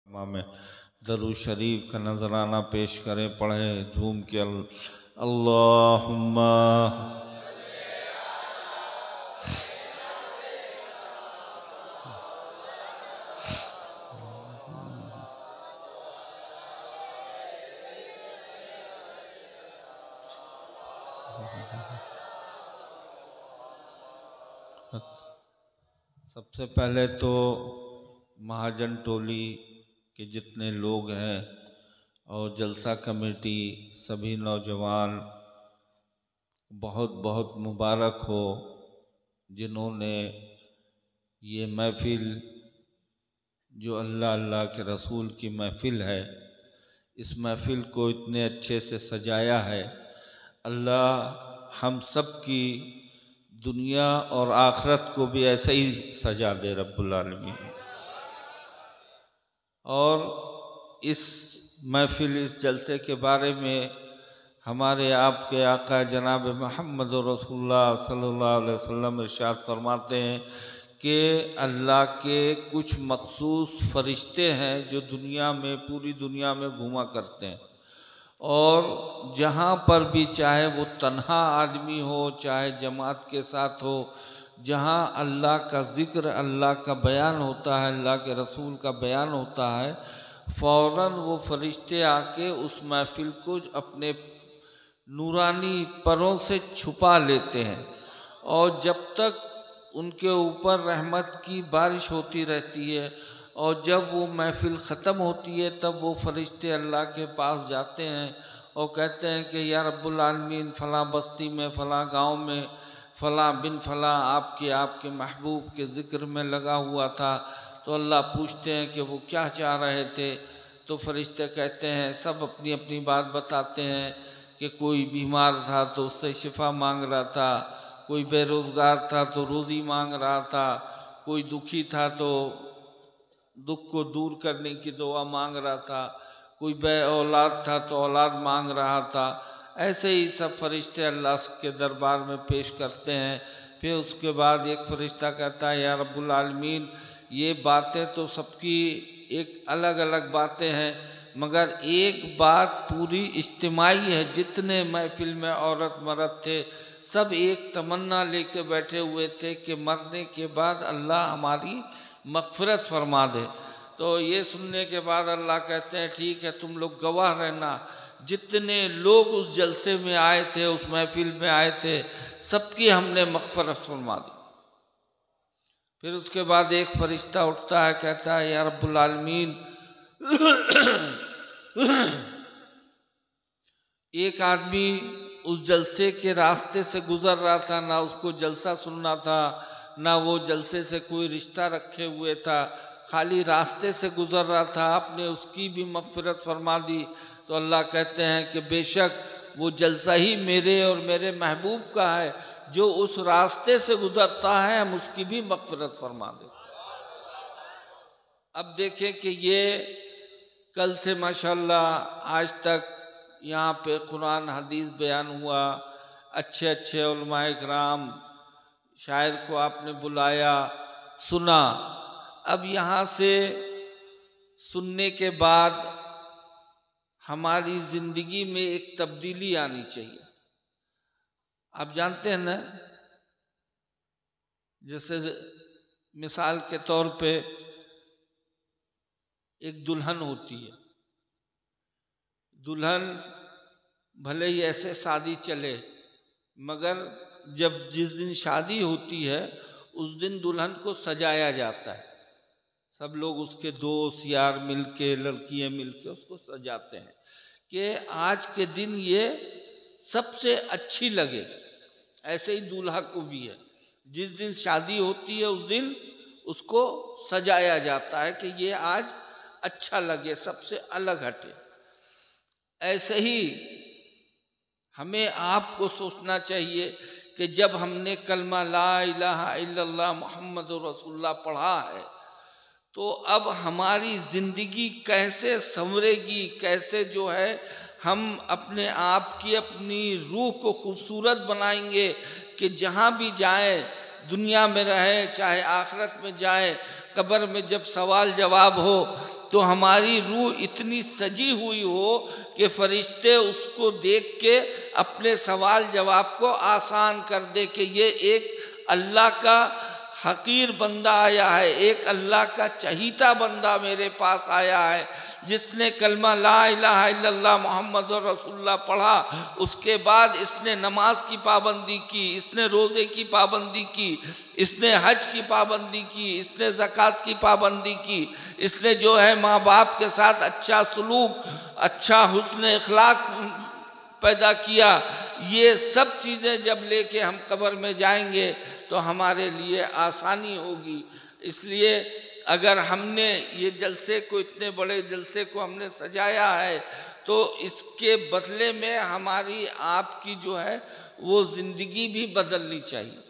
में दरूद शरीफ का नजराना पेश करें, पढ़ें झूम के अल्लाहुम्मा। सबसे पहले तो महाजन टोली के जितने लोग हैं और जलसा कमेटी, सभी नौजवान, बहुत बहुत मुबारक हो जिन्होंने ये महफ़िल, जो अल्लाह अल्लाह के रसूल की महफ़िल है, इस महफ़िल को इतने अच्छे से सजाया है। अल्लाह हम सब की दुनिया और आखिरत को भी ऐसे ही सजा दे रब्बुल आलमीन। और इस महफ़िल, इस जलसे के बारे में हमारे आपके आका जनाब मोहम्मद रसूलुल्लाह सल्लल्लाहु अलैहि वसल्लम इरशाद फरमाते हैं कि अल्लाह के कुछ मखसूस फरिश्ते हैं जो दुनिया में, पूरी दुनिया में घूमा करते हैं, और जहाँ पर भी, चाहे वो तन्हा आदमी हो चाहे जमात के साथ हो, जहाँ अल्लाह का ज़िक्र, अल्लाह का बयान होता है, अल्लाह के रसूल का बयान होता है, फ़ौरन वो फरिश्ते आके उस महफ़िल को अपने नूरानी परों से छुपा लेते हैं, और जब तक उनके ऊपर रहमत की बारिश होती रहती है, और जब वो महफ़िल ख़त्म होती है तब वो फरिश्ते अल्लाह के पास जाते हैं और कहते हैं कि या रब्बुल आलमीन, फ़लाँ बस्ती में, फ़लाँ गांव में फ़लाँ बिन फ़लाँ आपके महबूब के ज़िक्र में लगा हुआ था। तो अल्लाह पूछते हैं कि वो क्या चाह रहे थे। तो फरिश्ते कहते हैं, सब अपनी अपनी बात बताते हैं कि कोई बीमार था तो उससे शिफा मांग रहा था, कोई बेरोज़गार था तो रोज़ी मांग रहा था, कोई दुखी था तो दुख को दूर करने की दुआ मांग रहा था, कोई बे औलाद था तो औलाद मांग रहा था। ऐसे ही सब फरिश्ते अल्लाह के दरबार में पेश करते हैं। फिर उसके बाद एक फरिश्ता कहता है, या रब्बुल आलमीन, ये बातें तो सबकी एक अलग अलग बातें हैं, मगर एक बात पूरी इज्तिमाई है, जितने महफिल में औरत मर्द थे सब एक तमन्ना लेके बैठे हुए थे कि मरने के बाद अल्लाह हमारी मग़फ़िरत फरमा दे। तो ये सुनने के बाद अल्लाह कहते हैं, ठीक है, तुम लोग गवाह रहना, जितने लोग उस जलसे में आए थे, उस महफिल में आए थे, सबकी हमने मग़फ़िरत फरमा दी। फिर उसके बाद एक फरिश्ता उठता है, कहता है, या रब्बुल आलमीन, एक आदमी उस जलसे के रास्ते से गुजर रहा था, ना उसको जलसा सुनना था, ना वो जलसे से कोई रिश्ता रखे हुए था, खाली रास्ते से गुजर रहा था, आपने उसकी भी मग़फ़िरत फरमा दी। तो अल्लाह कहते हैं कि बेशक वो जलसा ही मेरे और मेरे महबूब का है, जो उस रास्ते से गुजरता है हम उसकी भी मग़फ़िरत फरमा देते। अब देखें कि ये कल से माशाल्लाह आज तक यहाँ पे कुरान हदीस बयान हुआ, अच्छे अच्छे उलमाए किराम, शायर को आपने बुलाया, सुना। अब यहाँ से सुनने के बाद हमारी ज़िंदगी में एक तब्दीली आनी चाहिए। आप जानते हैं ना, जैसे मिसाल के तौर पे एक दुल्हन होती है, दुल्हन भले ही ऐसे शादी चले, मगर जब जिस दिन शादी होती है उस दिन दुल्हन को सजाया जाता है। सब लोग उसके दोस्त यार मिलके, लड़कियां मिलके उसको सजाते हैं कि आज के दिन ये सबसे अच्छी लगे। ऐसे ही दूल्हा को भी है, जिस दिन शादी होती है उस दिन उसको सजाया जाता है कि ये आज अच्छा लगे, सबसे अलग हटे। ऐसे ही हमें आपको सोचना चाहिए कि जब हमने कलमा ला इलाहा इल्लल्लाह मुहम्मदुर रसूलुल्लाह पढ़ा है, तो अब हमारी ज़िंदगी कैसे संवरेगी, कैसे जो है हम अपने आप की, अपनी रूह को खूबसूरत बनाएंगे कि जहाँ भी जाएं, दुनिया में रहें चाहे आखिरत में जाएं, कब्र में जब सवाल जवाब हो तो हमारी रूह इतनी सजी हुई हो कि फरिश्ते उसको देख के अपने सवाल जवाब को आसान कर दे कि ये एक अल्लाह का हकीर बंदा आया है, एक अल्लाह का चहीता बंदा मेरे पास आया है, जिसने कलमा ला इलाहा इल्लल्लाह मुहम्मद रसूलुल्लाह पढ़ा, उसके बाद इसने नमाज की पाबंदी की, इसने रोज़े की पाबंदी की, इसने हज की पाबंदी की, इसने ज़कात की पाबंदी की, इसने जो है माँ बाप के साथ अच्छा सलूक, अच्छा हुस्न इखलाक पैदा किया। ये सब चीज़ें जब लेके हम कब्र में जाएंगे तो हमारे लिए आसानी होगी। इसलिए अगर हमने ये जलसे को, इतने बड़े जलसे को हमने सजाया है, तो इसके बदले में हमारी आपकी जो है वो ज़िंदगी भी बदलनी चाहिए।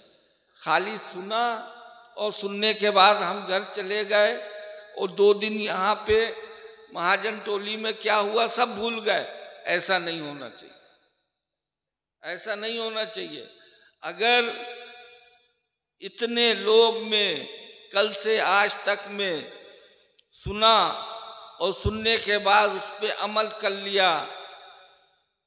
खाली सुना और सुनने के बाद हम घर चले गए और 2 दिन यहाँ पे महाजन टोली में क्या हुआ सब भूल गए, ऐसा नहीं होना चाहिए, ऐसा नहीं होना चाहिए। अगर इतने लोग में कल से आज तक में सुना और सुनने के बाद उस पर अमल कर लिया,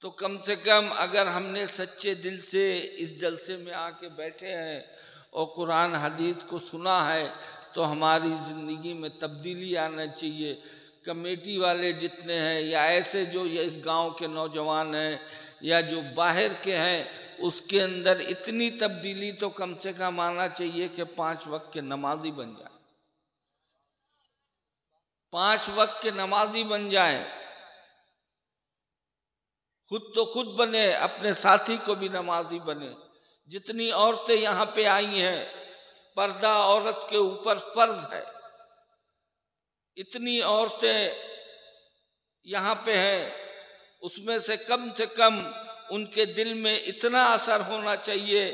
तो कम से कम अगर हमने सच्चे दिल से इस जलसे में आके बैठे हैं और कुरान हदीस को सुना है, तो हमारी ज़िंदगी में तब्दीली आना चाहिए। कमेटी वाले जितने हैं या ऐसे जो ये इस गांव के नौजवान हैं या जो बाहर के हैं, उसके अंदर इतनी तब्दीली तो कम से कम आना चाहिए कि 5 वक्त के नमाजी बन जाए, 5 वक्त के नमाजी बन जाए, खुद तो खुद बने, अपने साथी को भी नमाजी बने। जितनी औरतें यहाँ पे आई हैं, पर्दा औरत के ऊपर फर्ज है, इतनी औरतें यहाँ पे हैं, उसमें से कम उनके दिल में इतना असर होना चाहिए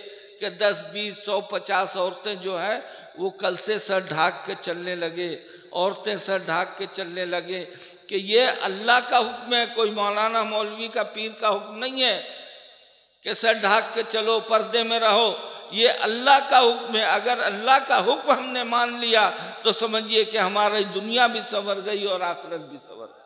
कि 10, 20, 100, 50 औरतें जो है वो कल से सर ढाक के चलने लगे, औरतें सर ढाक के चलने लगे कि ये अल्लाह का हुक्म है, कोई मौलाना मौलवी का पीर का हुक्म नहीं है कि सर ढाक के चलो, पर्दे में रहो। ये अल्लाह का हुक्म है। अगर अल्लाह का हुक्म हमने मान लिया तो समझिए कि हमारी दुनिया भी संवर गई और आखिरत भी संवर गई।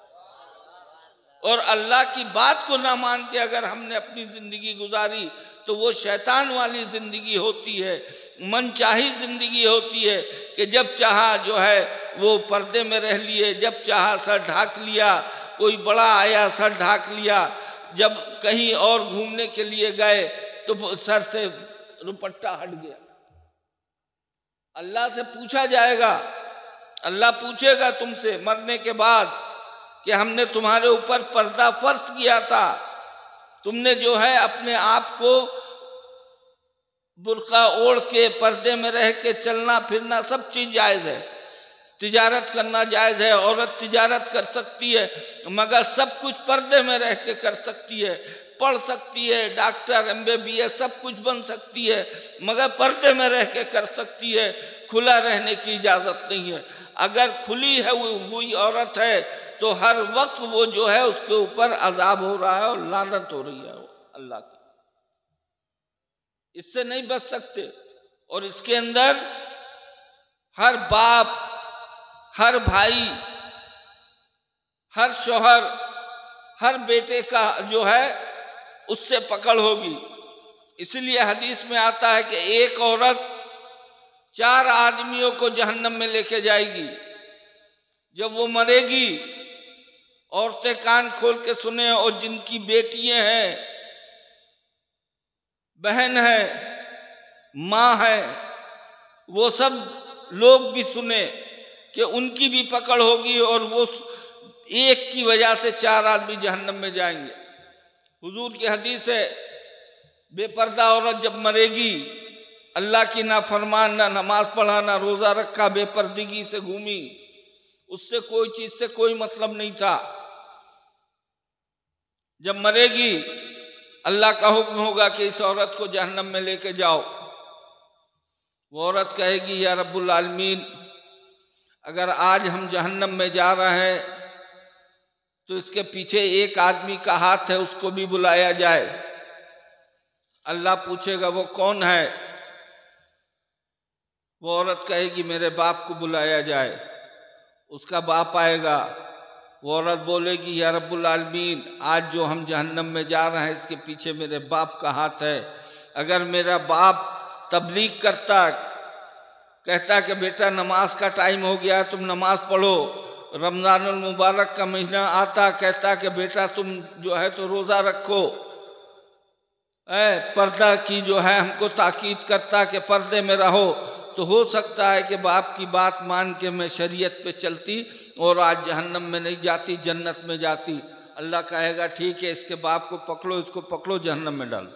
और अल्लाह की बात को ना मान के अगर हमने अपनी ज़िंदगी गुजारी तो वो शैतान वाली ज़िंदगी होती है, मनचाही ज़िंदगी होती है कि जब चाहा जो है वो पर्दे में रह लिए, जब चाहा सर ढाक लिया, कोई बड़ा आया सर ढाक लिया, जब कहीं और घूमने के लिए गए तो सर से दुपट्टा हट गया। अल्लाह से पूछा जाएगा, अल्लाह पूछेगा तुमसे मरने के बाद कि हमने तुम्हारे ऊपर पर्दा फर्ज किया था, तुमने जो है अपने आप को बुर्का ओढ़ के पर्दे में रह के चलना फिरना सब चीज जायज़ है, तिजारत करना जायज़ है, औरत तिजारत कर सकती है, मगर सब कुछ पर्दे में रह के कर सकती है, पढ़ सकती है, डॉक्टर MBBS सब कुछ बन सकती है, मगर पर्दे में रह के कर सकती है, खुला रहने की इजाज़त नहीं है। अगर खुली है हुई औरत है तो हर वक्त वो जो है उसके ऊपर अजाब हो रहा है और लानत हो रही है अल्लाह की, इससे नहीं बच सकते। और इसके अंदर हर बाप, हर भाई, हर शौहर, हर बेटे का जो है उससे पकड़ होगी। इसलिए हदीस में आता है कि एक औरत 4 आदमियों को जहन्नम में लेके जाएगी। जब वो मरेगी, औरतें कान खोल के सुने और जिनकी बेटियां हैं, बहन है, माँ है, वो सब लोग भी सुने कि उनकी भी पकड़ होगी और वो एक की वजह से 4 आदमी जहन्नम में जाएंगे। हुजूर की हदीस है, बेपर्दा औरत जब मरेगी, अल्लाह की ना फरमान, ना नमाज पढ़ा, ना रोज़ा रखा, बेपर्दगी से घूमी, उससे कोई चीज़ से कोई मतलब नहीं था। जब मरेगी अल्लाह का हुक्म होगा कि इस औरत को जहन्नम में लेके जाओ। वो औरत कहेगी, या रब्बुल आलमीन, अगर आज हम जहन्नम में जा रहे हैं तो इसके पीछे एक आदमी का हाथ है, उसको भी बुलाया जाए। अल्लाह पूछेगा वो कौन है? वो औरत कहेगी मेरे बाप को बुलाया जाए। उसका बाप आएगा, वो औरत बोलेगी या रब्बुल आलमीन, आज जो हम जहन्नम में जा रहे हैं इसके पीछे मेरे बाप का हाथ है। अगर मेरा बाप तबलीग करता, कहता कि बेटा नमाज का टाइम हो गया तुम नमाज पढ़ो, रमज़ानुल मुबारक का महीना आता, कहता कि बेटा तुम जो है तो रोज़ा रखो, पर्दा की जो है हमको ताकीद करता कि पर्दे में रहो, तो हो सकता है कि बाप की बात मान के मैं शरीयत पे चलती और आज जहन्नम में नहीं जाती, जन्नत में जाती। अल्लाह कहेगा ठीक है, इसके बाप को पकड़ो, इसको पकड़ो, जहन्नम में डाल।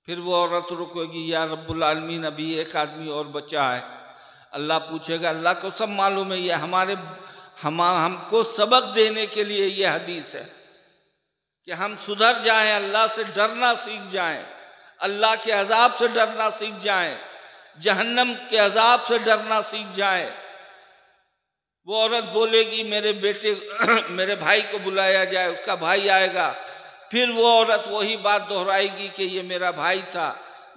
फिर वो औरत रुकेगी, या रब्बुल आलमीन अभी एक आदमी और बचा है। अल्लाह पूछेगा, अल्लाह को सब मालूम है, ये हमको सबक देने के लिए ये हदीस है कि हम सुधर जाएं, अल्लाह से डरना सीख जाएं, अल्लाह के अजाब से डरना सीख जाएं, जहन्नम के अजाब से डरना सीख जाएं। वो औरत बोलेगी मेरे बेटे मेरे भाई को बुलाया जाए, उसका भाई आएगा। फिर वो औरत वही बात दोहराएगी कि ये मेरा भाई था,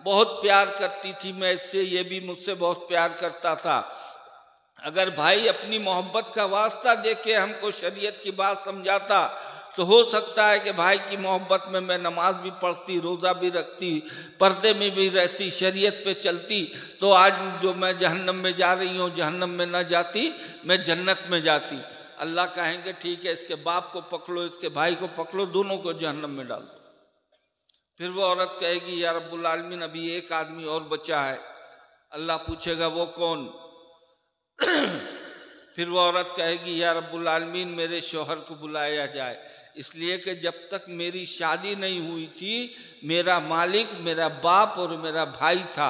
बहुत प्यार करती थी मैं इससे, ये भी मुझसे बहुत प्यार करता था। अगर भाई अपनी मोहब्बत का वास्ता देके हमको शरीयत की बात समझाता तो हो सकता है कि भाई की मोहब्बत में मैं नमाज भी पढ़ती, रोज़ा भी रखती, पर्दे में भी रहती, शरीयत पे चलती, तो आज जो मैं जहन्नम में जा रही हूँ जहन्नम में न जाती, मैं जन्नत में जाती। अल्लाह कहेंगे ठीक है, इसके बाप को पकड़ो, इसके भाई को पकड़ो, दोनों को जहन्नम में डाल दो। फिर वो औरत कहेगी या रब्बुल आलमीन अभी एक आदमी और बचा है। अल्लाह पूछेगा वो कौन? फिर वो औरत कहेगी या रब्बुल आलमीन मेरे शौहर को बुलाया जाए, इसलिए कि जब तक मेरी शादी नहीं हुई थी मेरा मालिक मेरा बाप और मेरा भाई था,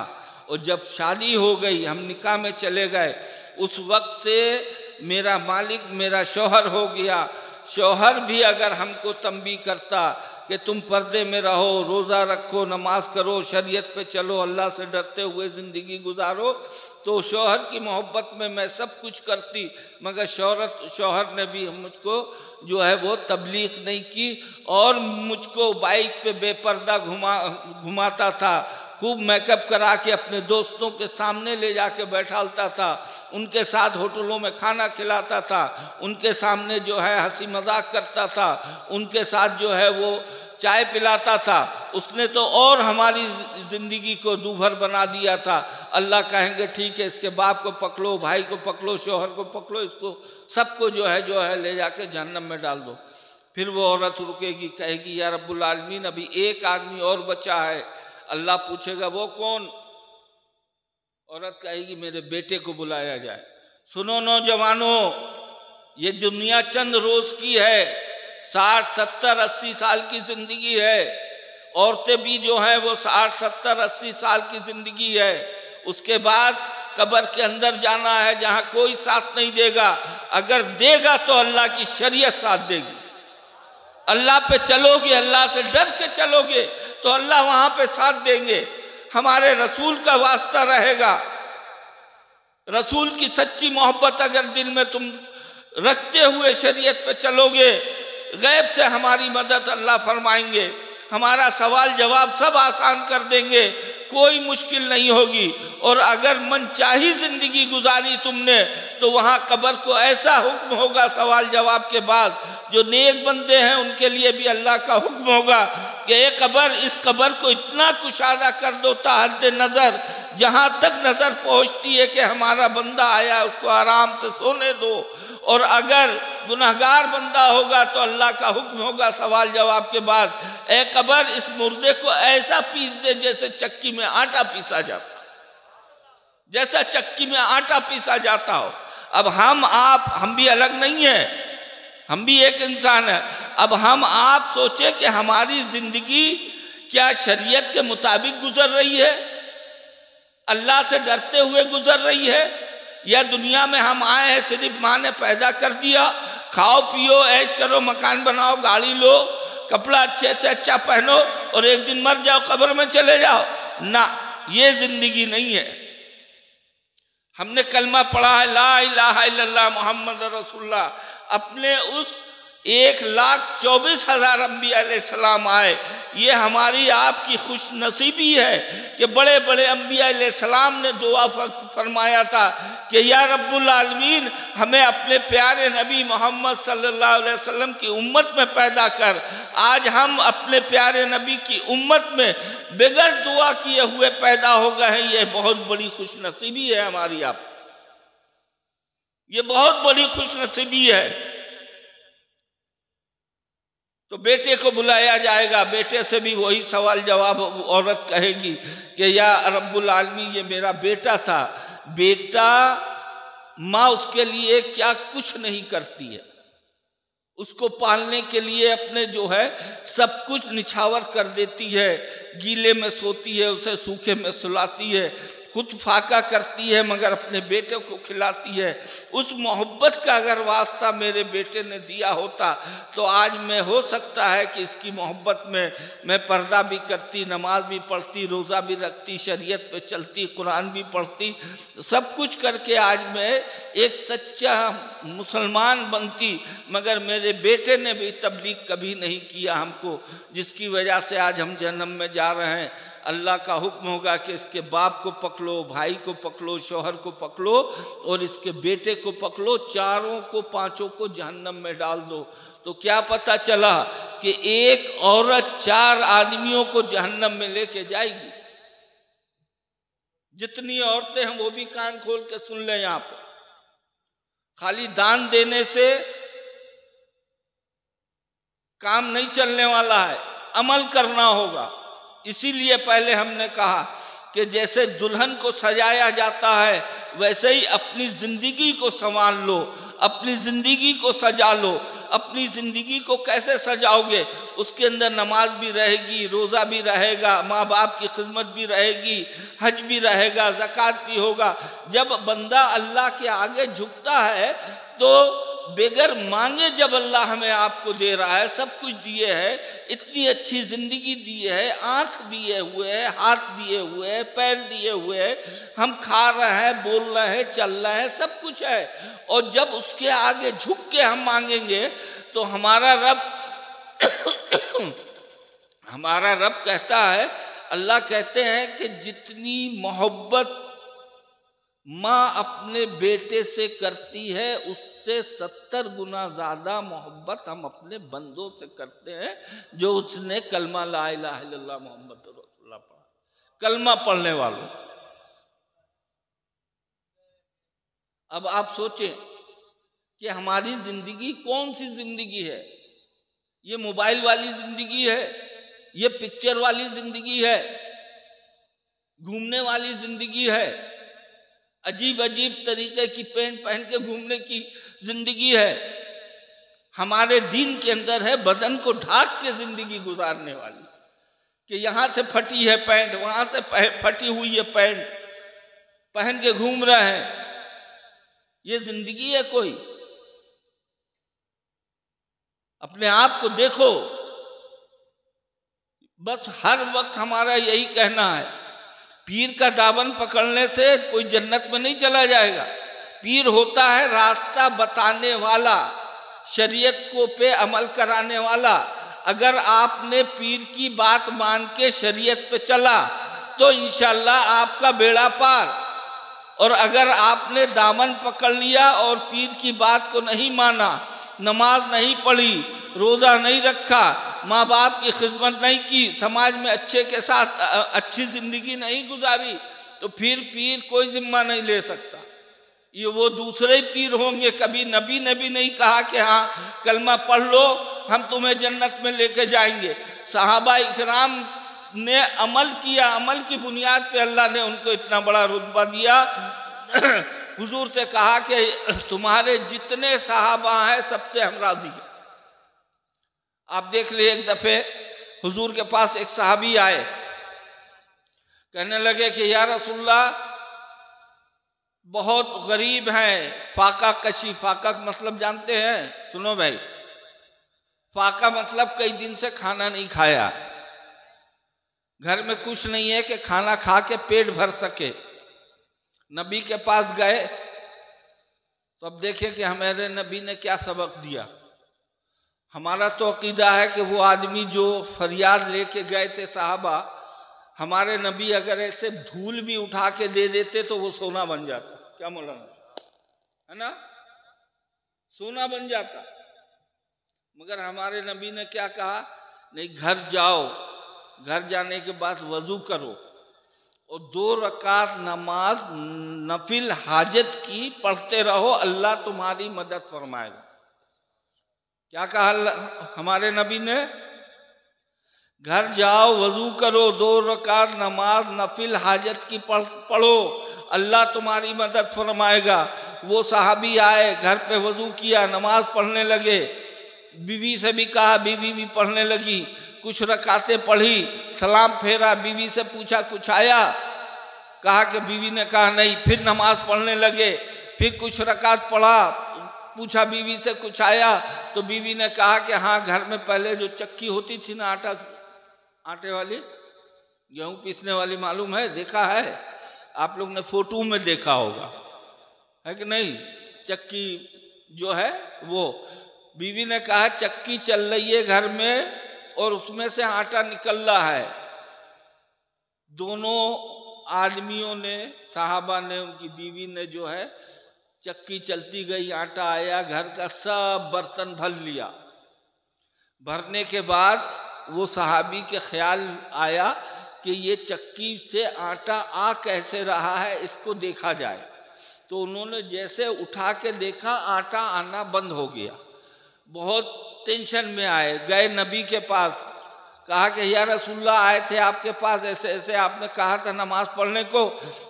और जब शादी हो गई हम निकाह में चले गए, उस वक्त से मेरा मालिक मेरा शौहर हो गया। शौहर भी अगर हमको तंबी करता कि तुम पर्दे में रहो, रोज़ा रखो, नमाज करो, शरीयत पे चलो, अल्लाह से डरते हुए ज़िंदगी गुजारो, तो शौहर की मोहब्बत में मैं सब कुछ करती, मगर शौहर ने भी मुझको जो है वो तबलीग नहीं की और मुझको बाइक पे बेपर्दा घुमाता था, खूब मेकअप करा के अपने दोस्तों के सामने ले जाके बैठालता था, उनके साथ होटलों में खाना खिलाता था, उनके सामने जो है हंसी मजाक करता था, उनके साथ जो है वो चाय पिलाता था। उसने तो और हमारी ज़िंदगी को दूभर बना दिया था। अल्लाह कहेंगे ठीक है, इसके बाप को पकड़ो, भाई को पकड़ो, शौहर को पकड़ो, इसको सबको जो है ले जाके जहन्नम में डाल दो। फिर वो औरत रुकेगी, कहेगी या रब्बुल आलमीन अभी एक आदमी और बचा है। अल्लाह पूछेगा वो कौन? औरत कहेगी मेरे बेटे को बुलाया जाए। सुनो नौजवानों, ये दुनिया चंद रोज की है, 60, 70, 80 साल की जिंदगी है। औरतें भी जो है वो 60, 70, 80 साल की जिंदगी है। उसके बाद कब्र के अंदर जाना है जहां कोई साथ नहीं देगा, अगर देगा तो अल्लाह की शरीयत साथ देगी। अल्लाह पे चलोगे, अल्लाह से डर के चलोगे तो अल्लाह वहां पे साथ देंगे। हमारे रसूल का वास्ता रहेगा, रसूल की सच्ची मोहब्बत अगर दिल में तुम रखते हुए शरीयत पे चलोगे, गैब से हमारी मदद अल्लाह फरमाएंगे, हमारा सवाल जवाब सब आसान कर देंगे, कोई मुश्किल नहीं होगी। और अगर मनचाही जिंदगी गुजारी तुमने तो वहां कब्र को ऐसा हुक्म होगा सवाल जवाब के बाद, जो नेक बंदे हैं उनके लिए भी अल्लाह का हुक्म होगा कि एक कब्र, इस कब्र को इतना कुशादा कर दो हद नज़र, जहां तक नज़र पहुंचती है कि हमारा बंदा आया उसको आराम से सोने दो। और अगर गुनहगार बंदा होगा तो अल्लाह का हुक्म होगा सवाल जवाब के बाद, ए कब्र इस मुर्दे को ऐसा पीस दे जैसे चक्की में आटा पीसा जाता, जैसा चक्की में आटा पीसा जाता हो। अब हम भी अलग नहीं है, हम भी एक इंसान है। अब हम आप सोचे कि हमारी जिंदगी क्या शरीयत के मुताबिक गुजर रही है, अल्लाह से डरते हुए गुजर रही है, या दुनिया में हम आए हैं सिर्फ माँ ने पैदा कर दिया, खाओ पियो ऐश करो, मकान बनाओ, गाड़ी लो, कपड़ा अच्छे से अच्छा पहनो और एक दिन मर जाओ, कब्र में चले जाओ ना, ये जिंदगी नहीं है। हमने कलमा पढ़ा है ला इलाहा इल्लल्लाह मुहम्मद रसूलुल्लाह, अपने उस 1,24,000 अंबिया अलैहिस्सलाम आए। ये हमारी आपकी खुश नसीबी है कि बड़े बड़े अंबिया अलैहिस्सलाम ने दुआ फरमाया था कि या रब्बुल आलमीन हमें अपने प्यारे नबी मोहम्मद सल्लल्लाहु अलैहि वसल्लम की उम्मत में पैदा कर। आज हम अपने प्यारे नबी की उम्मत में बगैर दुआ किए हुए पैदा हो गए हैं। ये बहुत बड़ी खुश नसीबी है हमारी आप, ये बहुत बड़ी खुश नसीबी है। तो बेटे को बुलाया जाएगा, बेटे से भी वही सवाल जवाब औरत कहेगी कि या रब्बुल आलमीन ये मेरा बेटा था। बेटा माँ उसके लिए क्या कुछ नहीं करती है, उसको पालने के लिए अपने जो है सब कुछ निछावर कर देती है, गीले में सोती है, उसे सूखे में सुलाती है, खुद फाका करती है मगर अपने बेटे को खिलाती है। उस मोहब्बत का अगर वास्ता मेरे बेटे ने दिया होता तो आज मैं हो सकता है कि इसकी मोहब्बत में मैं पर्दा भी करती, नमाज भी पढ़ती, रोज़ा भी रखती, शरीयत पे चलती, कुरान भी पढ़ती, सब कुछ करके आज मैं एक सच्चा मुसलमान बनती। मगर मेरे बेटे ने भी तबलीग कभी नहीं किया हमको, जिसकी वजह से आज हम जहन्नम में जा रहे हैं। अल्लाह का हुक्म होगा कि इसके बाप को पकड़ो, भाई को पकड़ो, शौहर को पकड़ो और इसके बेटे को पकड़ो, चारों को पांचों को जहन्नम में डाल दो। तो क्या पता चला कि एक औरत 4 आदमियों को जहन्नम में लेके जाएगी। जितनी औरतें हैं वो भी कान खोल के सुन लें। यहाँ पर खाली दान देने से काम नहीं चलने वाला है, अमल करना होगा। इसीलिए पहले हमने कहा कि जैसे दुल्हन को सजाया जाता है वैसे ही अपनी जिंदगी को संवार लो, अपनी जिंदगी को सजा लो। अपनी जिंदगी को कैसे सजाओगे? उसके अंदर नमाज भी रहेगी, रोज़ा भी रहेगा, माँ बाप की खिदमत भी रहेगी, हज भी रहेगा, ज़कात भी होगा। जब बंदा अल्लाह के आगे झुकता है तो बेगर मांगे जब अल्लाह हमें आपको दे रहा है, सब कुछ दिए है, इतनी अच्छी जिंदगी दी है, आंख दिए हुए है, हाथ दिए हुए है, पैर दिए हुए है, हम खा रहे हैं, बोल रहे हैं, चल रहे हैं, सब कुछ है। और जब उसके आगे झुक के हम मांगेंगे तो हमारा रब कहता है, अल्लाह कहते हैं कि जितनी मोहब्बत माँ अपने बेटे से करती है उससे 70 गुना ज़्यादा मोहब्बत हम अपने बंदों से करते हैं जो उसने कलमा ला इलाहा इल्लल्लाह मोहम्मद रसूलुल्लाह पढ़ा, कलमा पढ़ने वालों। अब आप सोचें कि हमारी जिंदगी कौन सी जिंदगी है? ये मोबाइल वाली जिंदगी है, ये पिक्चर वाली जिंदगी है, घूमने वाली जिंदगी है, अजीब अजीब तरीके की पैंट पहन के घूमने की जिंदगी है। हमारे दीन के अंदर है बदन को ढाक के जिंदगी गुजारने वाली, कि यहाँ से फटी है पैंट, वहां से फटी हुई है पैंट, पहन के घूम रहे हैं। ये जिंदगी है कोई? अपने आप को देखो। बस हर वक्त हमारा यही कहना है, पीर का दामन पकड़ने से कोई जन्नत में नहीं चला जाएगा। पीर होता है रास्ता बताने वाला, शरीयत को पे अमल कराने वाला। अगर आपने पीर की बात मान के शरीयत पे चला तो इंशाअल्लाह आपका बेड़ा पार। और अगर आपने दामन पकड़ लिया और पीर की बात को नहीं माना, नमाज नहीं पढ़ी, रोज़ा नहीं रखा, माँ बाप की खिदमत नहीं की, समाज में अच्छे के साथ अच्छी जिंदगी नहीं गुजारी, तो फिर पीर कोई जिम्मा नहीं ले सकता। ये वो दूसरे ही पीर होंगे। कभी नबी ने भी नहीं कहा कि हाँ कलमा पढ़ लो हम तुम्हें जन्नत में लेके जाएंगे। सहाबा इकराम ने अमल किया, अमल की बुनियाद पे अल्लाह ने उनको इतना बड़ा रुतबा दिया। हुजूर से कहा कि तुम्हारे जितने सहाबा हैं सबसे हम राजी हैं। आप देख लिए, एक दफे हुजूर के पास एक सहाबी आए, कहने लगे कि या रसूलल्लाह बहुत गरीब हैं, फाका कशी। फाका मतलब जानते हैं? सुनो भाई, फाका मतलब कई दिन से खाना नहीं खाया, घर में कुछ नहीं है कि खाना खा के पेट भर सके। नबी के पास गए तो अब देखें कि हमारे नबी ने क्या सबक दिया। हमारा तो अकीदा है कि वो आदमी जो फरियाद लेके गए थे साहबा, हमारे नबी अगर ऐसे धूल भी उठा के दे देते तो वो सोना बन जाता। क्या मौलाना, है ना, सोना बन जाता। मगर हमारे नबी ने क्या कहा, नहीं, घर जाओ, घर जाने के बाद वजू करो और 2 रकात नमाज नफिल हाजत की पढ़ते रहो, अल्लाह तुम्हारी मदद फरमाएगा। क्या कहा हमारे नबी ने, घर जाओ, वजू करो, 2 रकात नमाज नफिल हाजत की पढ़ो, अल्लाह तुम्हारी मदद फरमाएगा। वो साहबी आए, घर पे वजू किया, नमाज पढ़ने लगे, बीवी से भी कहा, बीवी भी पढ़ने लगी, कुछ रकातें पढ़ी, सलाम फेरा, बीवी से पूछा कुछ आया, कहा कि बीवी ने कहा नहीं, फिर नमाज पढ़ने लगे, फिर कुछ रकात पढ़ा, पूछा बीवी से कुछ आया, तो बीवी ने कहा कि हाँ, घर में पहले जो चक्की होती थी ना, आटे वाली, गेहूं पीसने वाली, मालूम है, देखा है आप लोग ने, फोटो में देखा होगा, है कि नहीं, चक्की जो है वो। बीवी ने कहा चक्की चल रही है घर में और उसमें से आटा निकल रहा है। दोनों आदमियों ने, साहबा ने, उनकी बीवी ने जो है, चक्की चलती गई, आटा आया, घर का सब बर्तन भर लिया। भरने के बाद वो सहाबी के ख्याल आया कि ये चक्की से आटा आ कैसे रहा है, इसको देखा जाए। तो उन्होंने जैसे उठा के देखा, आटा आना बंद हो गया। बहुत टेंशन में आए, गए नबी के पास, कहा कि या रसूलल्लाह, आए थे आपके पास, ऐसे ऐसे आपने कहा था नमाज पढ़ने को,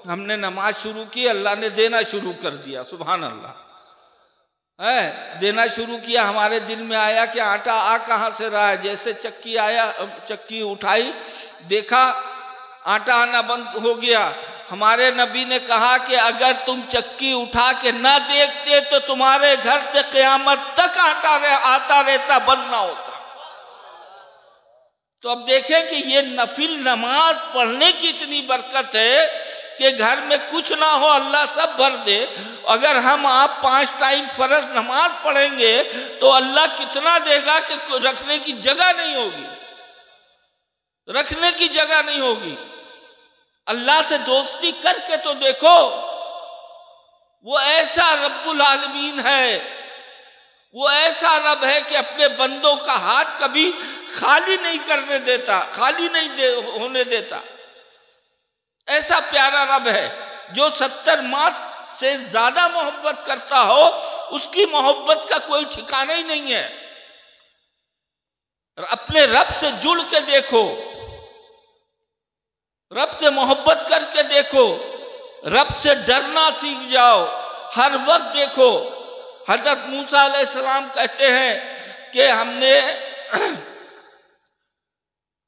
हमने नमाज शुरू की, अल्लाह ने देना शुरू कर दिया। सुभान अल्लाह, है, देना शुरू किया। हमारे दिल में आया कि आटा आ कहाँ से रहा है। जैसे चक्की आया, चक्की उठाई, देखा आटा आना बंद हो गया। हमारे नबी ने कहा कि अगर तुम चक्की उठा के ना देखते तो तुम्हारे घर से क़यामत तक आटा आता रहता, बंद ना होता। तो अब देखें कि ये नफिल नमाज पढ़ने की इतनी बरकत है कि घर में कुछ ना हो, अल्लाह सब भर दे। अगर हम आप 5 टाइम फर्ज नमाज पढ़ेंगे तो अल्लाह कितना देगा कि रखने की जगह नहीं होगी, रखने की जगह नहीं होगी। अल्लाह से दोस्ती करके तो देखो, वो ऐसा रब्बुल आलमीन है, वो ऐसा रब है कि अपने बंदों का हाथ कभी खाली नहीं करने देता, खाली नहीं होने देता। ऐसा प्यारा रब है जो 70 माह से ज्यादा मोहब्बत करता हो, उसकी मोहब्बत का कोई ठिकाना ही नहीं है। अपने रब से जुड़ के देखो, रब से मोहब्बत करके देखो, रब से डरना सीख जाओ। हर वक्त देखो, हजरत मूसा अलैहिस्सलाम कहते हैं कि हमने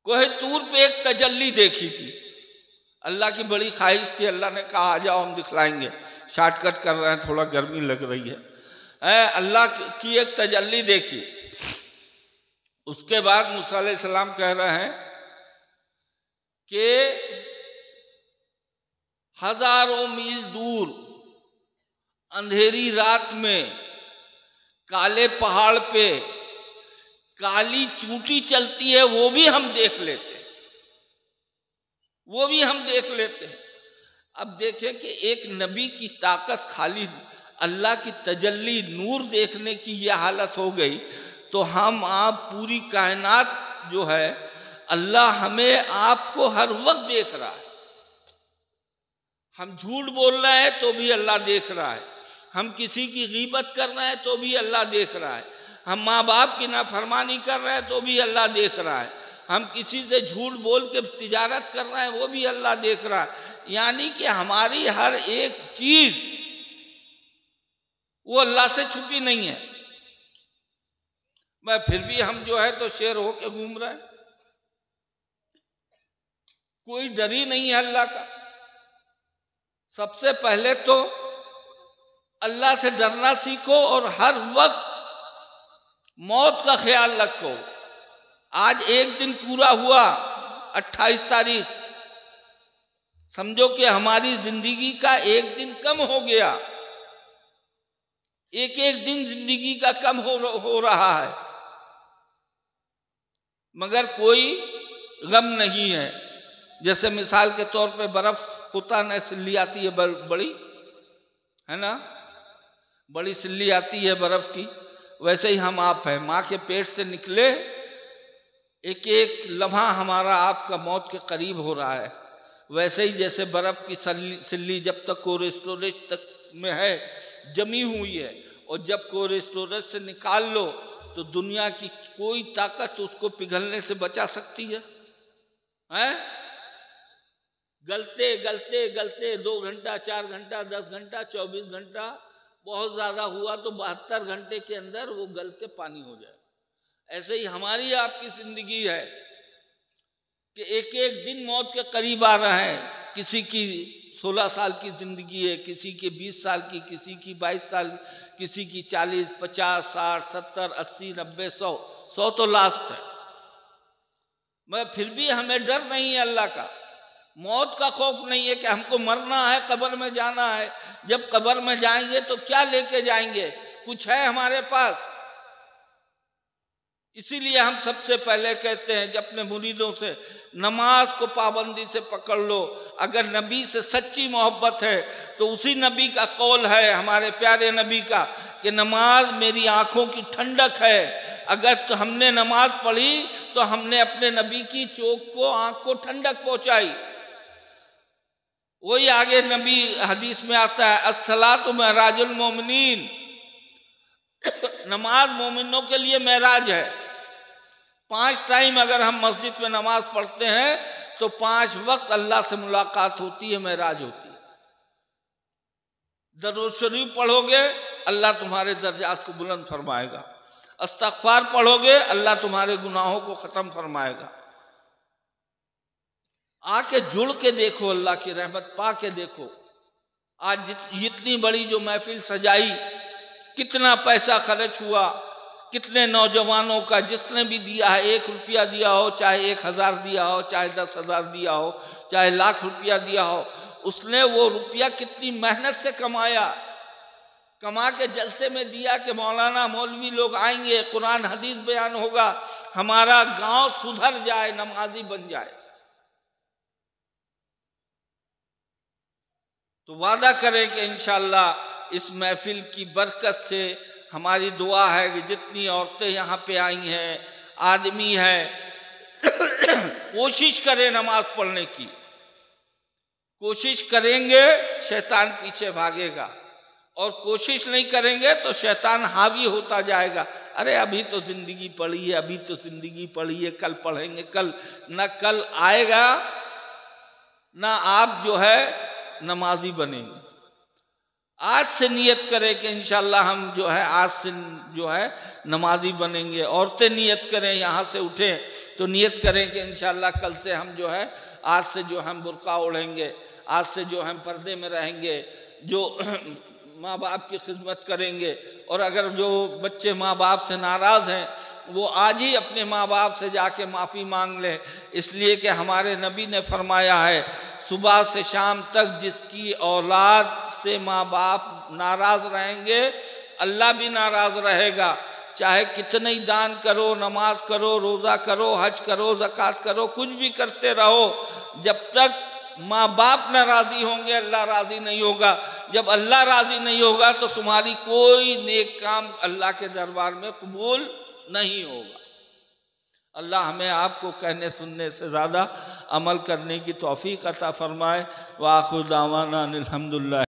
कोहे तूर पे एक तजल्ली देखी थी, अल्लाह की बड़ी ख्वाहिश थी, अल्लाह ने कहा आ जाओ हम दिखलाएंगे, शॉर्टकट कर रहे हैं, थोड़ा गर्मी लग रही है। अल्लाह की एक तजल्ली देखी। उसके बाद मूसा अलैहिस्सलाम कह रहे हैं कि हजारों मील दूर अंधेरी रात में काले पहाड़ पे काली चूंटी चलती है, वो भी हम देख लेते हैं, वो भी हम देख लेते हैं। अब देखें कि एक नबी की ताकत, खाली अल्लाह की तजल्ली नूर देखने की ये हालत हो गई, तो हम आप पूरी कायनात जो है, अल्लाह हमें आपको हर वक्त देख रहा है। हम झूठ बोल रहे हैं तो भी अल्लाह देख रहा है, हम किसी की गीबत कर रहे हैं तो भी अल्लाह देख रहा है, हम माँ बाप की नाफरमानी कर रहे हैं तो भी अल्लाह देख रहा है, हम किसी से झूठ बोल के तिजारत कर रहे हैं वो भी अल्लाह देख रहा है। यानी कि हमारी हर एक चीज वो अल्लाह से छुपी नहीं है। मैं फिर भी हम जो है तो शेर होके घूम रहे हैं, कोई डर ही नहीं है अल्लाह का। सबसे पहले तो अल्लाह से डरना सीखो और हर वक्त मौत का ख्याल रखो। आज एक दिन पूरा हुआ 28 तारीख, समझो कि हमारी जिंदगी का एक दिन कम हो गया, एक एक दिन जिंदगी का कम हो रहा है। मगर कोई गम नहीं है। जैसे मिसाल के तौर पे बर्फ होता ना, सिल्ली आती है बड़ी, है ना, बड़ी सिल्ली आती है बर्फ की, वैसे ही हम आप हैं। माँ के पेट से निकले एक एक लम्हा हमारा आपका मौत के करीब हो रहा है। वैसे ही जैसे बर्फ की सिल्ली जब तक कोल्ड स्टोरेज तक में है जमी हुई है, और जब कोल्ड स्टोरेज से निकाल लो तो दुनिया की कोई ताकत उसको पिघलने से बचा सकती है? गलते गलते गलते 2 घंटा, 4 घंटा, 10 घंटा, 24 घंटा, बहुत ज़्यादा हुआ तो 72 घंटे के अंदर वो गल के पानी हो जाए। ऐसे ही हमारी आपकी जिंदगी है कि एक एक दिन मौत के करीब आ रहा है। किसी की 16 साल की जिंदगी है, किसी की 20 साल की, किसी की 22 साल, किसी की 40, 50, 60, 70, 80, 90, 100 तो लास्ट है। मगर फिर भी हमें डर नहीं है अल्लाह का, मौत का खौफ नहीं है कि हमको मरना है, कब्र में जाना है। जब कब्र में जाएंगे तो क्या लेके जाएंगे? कुछ है हमारे पास? इसीलिए हम सबसे पहले कहते हैं कि अपने मुरीदों से नमाज को पाबंदी से पकड़ लो। अगर नबी से सच्ची मोहब्बत है तो उसी नबी का कौल है, हमारे प्यारे नबी का, कि नमाज मेरी आंखों की ठंडक है। अगर तो हमने नमाज पढ़ी तो हमने अपने नबी की चोख को, आंख को ठंडक पहुंचाई। वही आगे नबी हदीस में आता है, अस्सलातु महराजुल मोमिनीन, नमाज मोमिनों के लिए महराज है। 5 टाइम अगर हम मस्जिद में नमाज पढ़ते हैं तो 5 वक्त अल्लाह से मुलाकात होती है, महराज होती है। दरूद शरीफ पढ़ोगे अल्लाह तुम्हारे दर्जात को बुलंद फरमाएगा, इस्तग़फ़ार पढ़ोगे अल्लाह तुम्हारे गुनाहों को ख़त्म फरमाएगा। आके जुड़ के देखो, अल्लाह की रहमत पा के देखो। आज इतनी बड़ी जो महफिल सजाई, कितना पैसा खर्च हुआ, कितने नौजवानों का, जिसने भी दिया है, 1 रुपया दिया हो, चाहे 1000 दिया हो, चाहे 10,000 दिया हो, चाहे लाख रुपया दिया हो, उसने वो रुपया कितनी मेहनत से कमाया, कमा के जलसे में दिया कि मौलाना मौलवी लोग आएंगे, कुरान हदीस बयान होगा, हमारा गांव सुधर जाए, नमाजी बन जाए। तो वादा करें कि इंशाअल्लाह इस महफिल की बरकत से, हमारी दुआ है कि जितनी औरतें यहाँ पे आई हैं, आदमी हैं, कोशिश करें नमाज पढ़ने की। कोशिश करेंगे शैतान पीछे भागेगा, और कोशिश नहीं करेंगे तो शैतान हावी होता जाएगा। अरे अभी तो जिंदगी पड़ी है, अभी तो जिंदगी पड़ी है, कल पढ़ेंगे, कल न कल आएगा ना आप जो है नमाजी बनेंगे। आज से नियत करें कि इंशाअल्लाह हम जो है आज से जो है नमाजी बनेंगे। औरतें नियत करें, यहाँ से उठें तो नियत करें कि इंशाअल्लाह कल से हम जो है आज से जो हम बुर्का ओढ़ेंगे, आज से जो हम पर्दे में रहेंगे, जो माँ बाप की खिदमत करेंगे। और अगर जो बच्चे माँ बाप से नाराज़ हैं वो आज ही अपने माँ बाप से जाके माफ़ी मांग लें, इसलिए कि हमारे नबी ने फरमाया है, सुबह से शाम तक जिसकी औलाद से माँ बाप नाराज़ रहेंगे, अल्लाह भी नाराज़ रहेगा। चाहे कितने ही दान करो, नमाज करो, रोज़ा करो, हज करो, ज़कात करो, कुछ भी करते रहो, जब तक माँ बाप न राज़ी होंगे अल्लाह राज़ी नहीं होगा। जब अल्लाह राज़ी नहीं होगा तो तुम्हारी कोई नेक काम अल्लाह के दरबार में कबूल नहीं होगा। अल्लाह हमें आपको कहने सुनने से ज़्यादा अमल करने की तौफीक अता फरमाए। व आखिर दावाना अनिल हम्दुलिल्लाह।